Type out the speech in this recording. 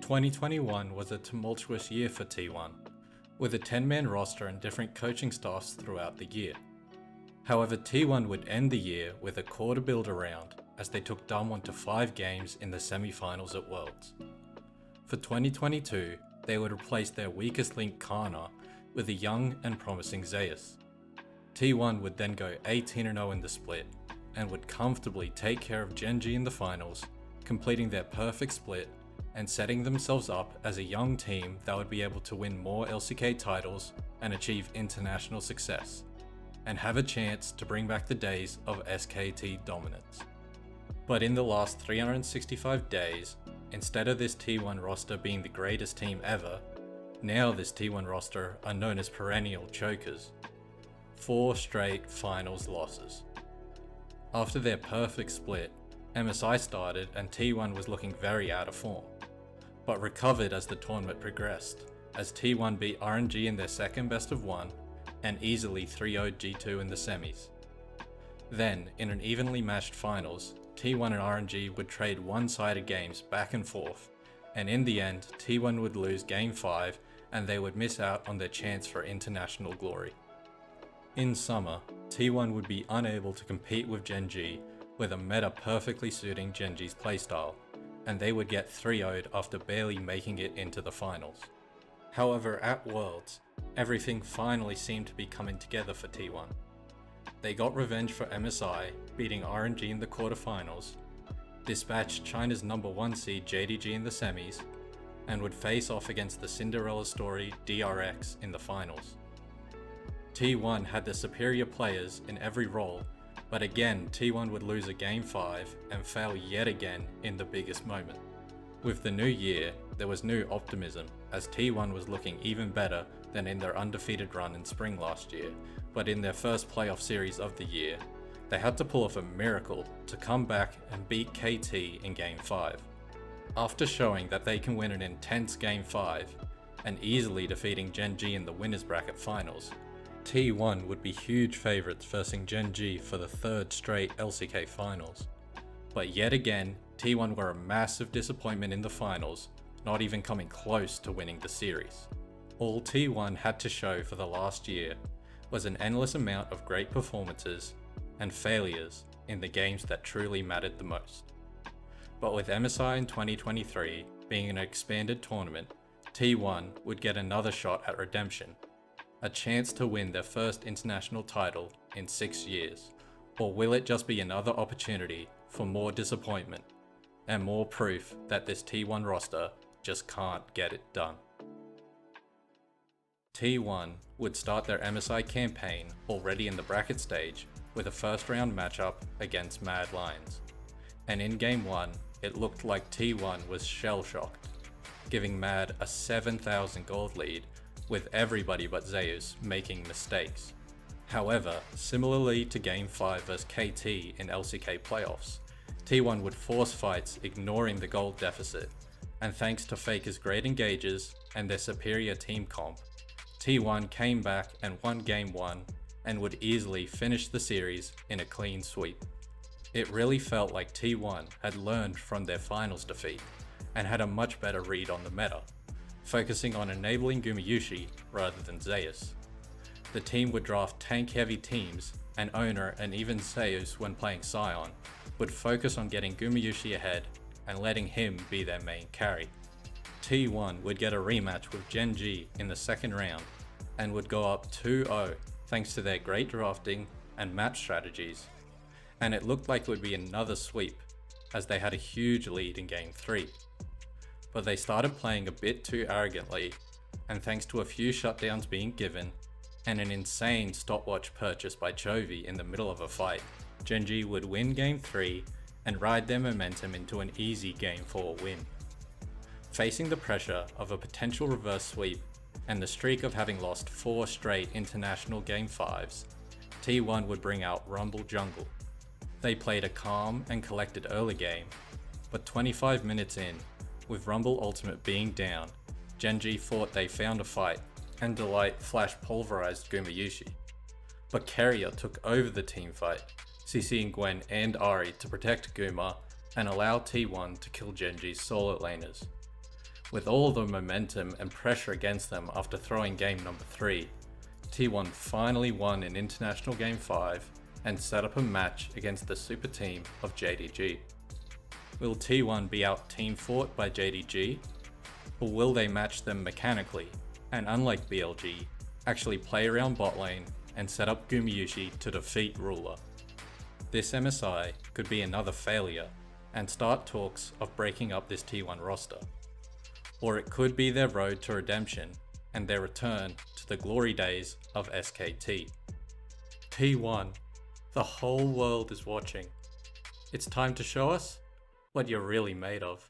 2021 was a tumultuous year for T1, with a 10-man roster and different coaching staffs throughout the year. However, T1 would end the year with a core to build around as they took Damwon to 5 games in the semi-finals at Worlds. For 2022, they would replace their weakest link Kana with a young and promising Zeus. T1 would then go 18-0 in the split and would comfortably take care of Gen.G in the finals, completing their perfect split and setting themselves up as a young team that would be able to win more LCK titles and achieve international success, and have a chance to bring back the days of SKT dominance. But in the last 365 days, instead of this T1 roster being the greatest team ever, now this T1 roster are known as perennial chokers. 4 straight finals losses. After their perfect split, MSI started and T1 was looking very out of form, but recovered as the tournament progressed, as T1 beat RNG in their second best of 1 and easily 3-0'd G2 in the semis. Then, in an evenly matched finals, T1 and RNG would trade one-sided games back and forth, and in the end, T1 would lose Game 5 and they would miss out on their chance for international glory. In summer, T1 would be unable to compete with Gen.G, with a meta perfectly suiting Gen.G's playstyle, and they would get 3-0'd after barely making it into the finals. However, at Worlds, everything finally seemed to be coming together for T1. They got revenge for MSI, beating RNG in the quarterfinals, dispatched China's #1 seed JDG in the semis, and would face off against the Cinderella story DRX in the finals. T1 had the superior players in every role, but again T1 would lose a Game 5 and fail yet again in the biggest moment. With the new year, there was new optimism, as T1 was looking even better than in their undefeated run in Spring last year, but in their first playoff series of the year, they had to pull off a miracle to come back and beat KT in Game 5. After showing that they can win an intense Game 5, and easily defeating Gen.G in the winners bracket finals, T1 would be huge favourites versing Gen.G for the 3rd straight LCK finals. But yet again, T1 were a massive disappointment in the finals, not even coming close to winning the series. All T1 had to show for the last year was an endless amount of great performances and failures in the games that truly mattered the most. But with MSI in 2023 being an expanded tournament, T1 would get another shot at redemption, a chance to win their first international title in 6 years. Or will it just be another opportunity for more disappointment and more proof that this T1 roster just can't get it done? T1 would start their MSI campaign already in the bracket stage with a first round matchup against Mad Lions. And in Game 1, it looked like T1 was shell-shocked, giving Mad a 7,000 gold lead with everybody but Zeus making mistakes. However, similarly to Game 5 vs KT in LCK playoffs, T1 would force fights ignoring the gold deficit, and thanks to Faker's great engages and their superior team comp, T1 came back and won Game 1 and would easily finish the series in a clean sweep. It really felt like T1 had learned from their finals defeat and had a much better read on the meta, focusing on enabling Gumayusi rather than Zeus. The team would draft tank-heavy teams, and Owner and even Zeus when playing Sion would focus on getting Gumayusi ahead and letting him be their main carry. T1 would get a rematch with Gen.G in the second round and would go up 2-0 thanks to their great drafting and map strategies, and it looked like it would be another sweep as they had a huge lead in Game 3. But they started playing a bit too arrogantly, and thanks to a few shutdowns being given and an insane stopwatch purchase by Chovy in the middle of a fight, Gen.G would win Game 3 and ride their momentum into an easy Game 4 win. Facing the pressure of a potential reverse sweep and the streak of having lost 4 straight international Game 5s, T1 would bring out Rumble Jungle. They played a calm and collected early game, but 25 minutes in, with Rumble Ultimate being down, Gen.G thought they found a fight, and Delight flash pulverized Gumayusi. But Keria took over the teamfight, CCing Gwen and Ahri to protect Guma and allow T1 to kill Gen.G's solo laners. With all the momentum and pressure against them after throwing game number 3, T1 finally won in International Game 5 and set up a match against the super team of JDG. Will T1 be out team fought by JDG? Or will they match them mechanically, and unlike BLG, actually play around bot lane and set up Gumayusi to defeat Ruler? This MSI could be another failure and start talks of breaking up this T1 roster. Or it could be their road to redemption and their return to the glory days of SKT. T1, the whole world is watching. It's time to show us what you're really made of.